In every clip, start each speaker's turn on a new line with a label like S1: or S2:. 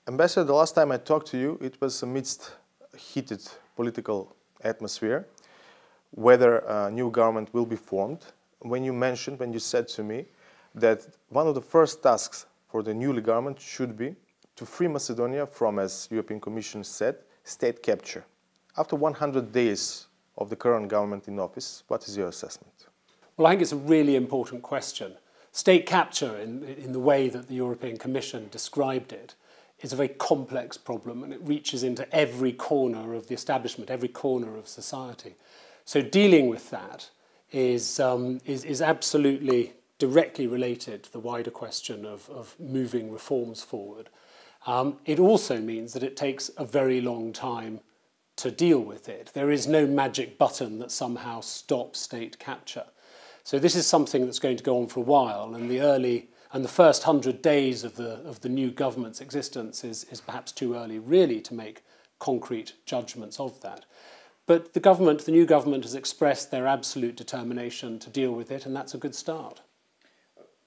S1: Ambassador, the last time I talked to you, it was amidst a heated political atmosphere, whether a new government will be formed. When you said to me that one of the first tasks for the new government should be to free Macedonia from, as European Commission said, state capture. After 100 days of the current government in office, what is your assessment?
S2: Well, I think it's a really important question. State capture, in the way that the European Commission described it, is a very complex problem, and it reaches into every corner of the establishment, every corner of society. So dealing with that is absolutely directly related to the wider question of moving reforms forward. It also means that it takes a very long time to deal with it. There is no magic button that somehow stops state capture. So this is something that's going to go on for a while, and the first 100 days of the new government's existence is perhaps too early really to make concrete judgments of that. But the new government has expressed their absolute determination to deal with it, and that's a good start.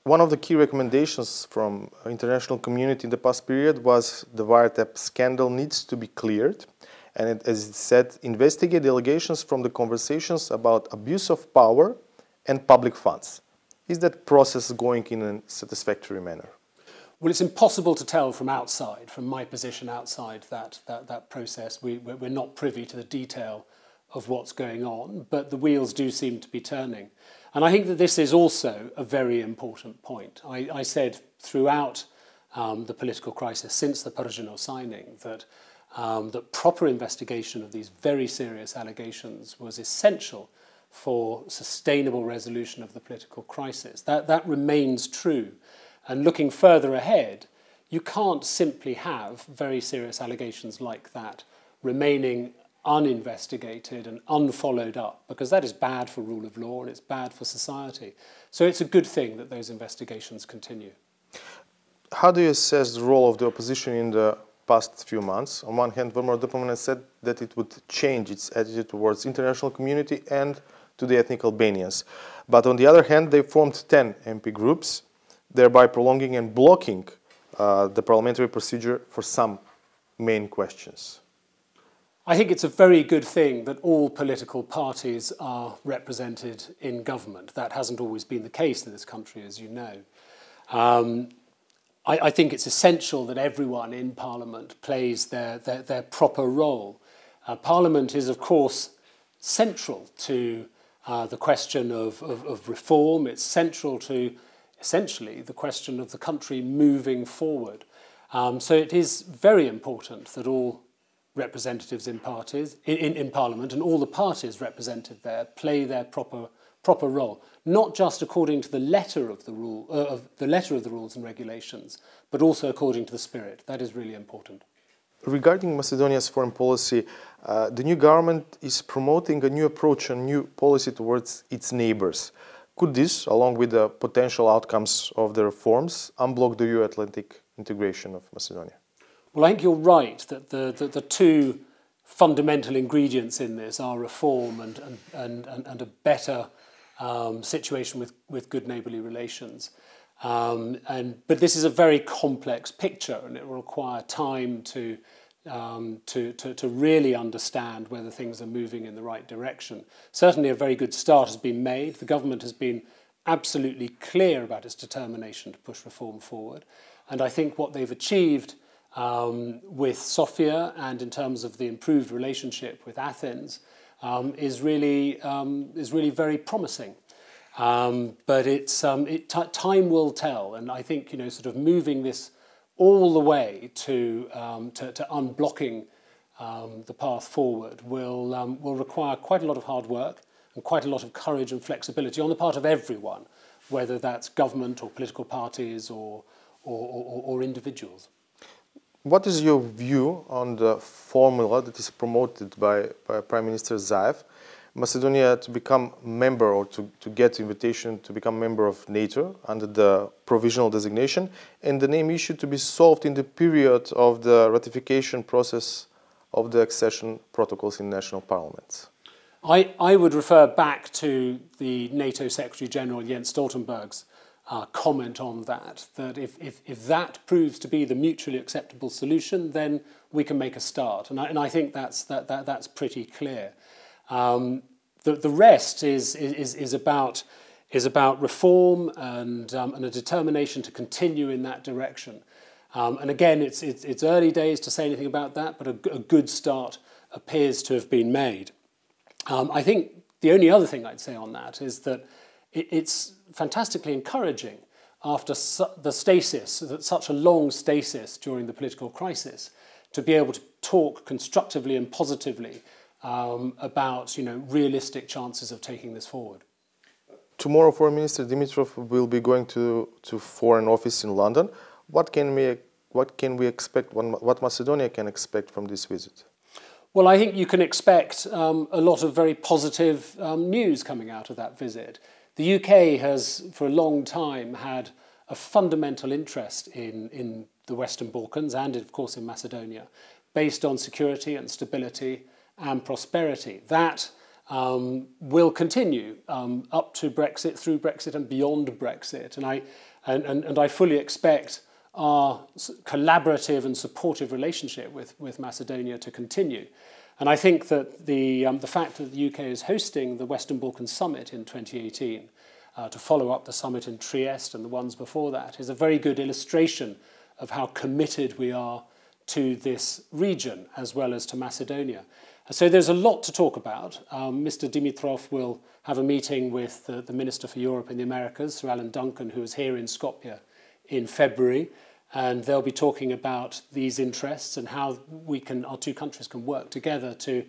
S1: One of the key recommendations from the international community in the past period was the wiretap scandal needs to be cleared. And as it said, investigate the allegations from the conversations about abuse of power and public funds. Is that process going in a satisfactory manner?
S2: Well, it's impossible to tell from outside, from my position outside that process. We're not privy to the detail of what's going on, but the wheels do seem to be turning. And I think that this is also a very important point. I said throughout the political crisis, since the Perugino signing, that proper investigation of these very serious allegations was essential for sustainable resolution of the political crisis. That remains true. And looking further ahead, you can't simply have very serious allegations like that remaining uninvestigated and unfollowed up, because that is bad for rule of law and it's bad for society. So it's a good thing that those investigations continue.
S1: How do you assess the role of the opposition in the past few months? On one hand, Varmar Doproman has said that it would change its attitude towards the international community and to the ethnic Albanians. But on the other hand, they formed 10 MP groups, thereby prolonging and blocking the parliamentary procedure for some main questions.
S2: I think it's a very good thing that all political parties are represented in government. That hasn't always been the case in this country, as you know. I think it's essential that everyone in Parliament plays their proper role. Parliament is, of course, central to the question of reform. It's central to, essentially, the question of the country moving forward. So it is very important that all representatives in Parliament and all the parties represented there play their proper role, not just according to the letter of the rules and regulations, but also according to the spirit. That is really important.
S1: Regarding Macedonia's foreign policy, the new government is promoting a new approach, a new policy towards its neighbors. Could this, along with the potential outcomes of the reforms, unblock the EU-Atlantic integration of Macedonia?
S2: Well, I think you're right that the two fundamental ingredients in this are reform and a better situation with good neighbourly relations. But this is a very complex picture, and it will require time to really understand whether things are moving in the right direction. Certainly a very good start has been made. The government has been absolutely clear about its determination to push reform forward. And I think what they've achieved with Sofia and in terms of the improved relationship with Athens is really very promising. But time will tell, and I think sort of moving this all the way to unblocking the path forward will require quite a lot of hard work and quite a lot of courage and flexibility on the part of everyone, whether that's government or political parties or individuals.
S1: What is your view on the formula that is promoted by Prime Minister Zaev, Macedonia to become member or to get invitation to become member of NATO under the provisional designation, and the name issue to be solved in the period of the ratification process of the accession protocols in national parliaments?
S2: I would refer back to the NATO Secretary General Jens Stoltenberg's comment on that, that if that proves to be the mutually acceptable solution, then we can make a start. And I think that's pretty clear. The rest is about reform and a determination to continue in that direction. And again, it's early days to say anything about that, but a good start appears to have been made. I think the only other thing I'd say on that is that it's fantastically encouraging after the stasis, such a long stasis during the political crisis, to be able to talk constructively and positively about realistic chances of taking this forward.
S1: Tomorrow, Foreign Minister Dimitrov will be going to Foreign Office in London. What can we expect? What Macedonia can expect from this visit?
S2: Well, I think you can expect a lot of very positive news coming out of that visit. The UK has, for a long time, had a fundamental interest in the Western Balkans and, of course, in Macedonia, based on security and stability and prosperity. That will continue up to Brexit, through Brexit, and beyond Brexit. And I fully expect our collaborative and supportive relationship with Macedonia to continue. And I think that the fact that the UK is hosting the Western Balkans Summit in 2018 to follow up the summit in Trieste and the ones before that is a very good illustration of how committed we are to this region as well as to Macedonia. So there's a lot to talk about. Mr. Dimitrov will have a meeting with the Minister for Europe and the Americas, Sir Alan Duncan, who is here in Skopje in February. And they'll be talking about these interests and how our two countries can work together to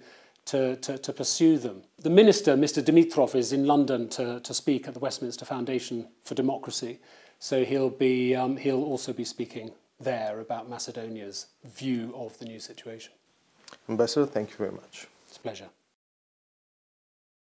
S2: pursue them. The Minister, Mr. Dimitrov, is in London to speak at the Westminster Foundation for Democracy. So he'll also be speaking there about Macedonia's view of the new situation.
S1: Ambassador, thank you very much.
S2: It's a pleasure.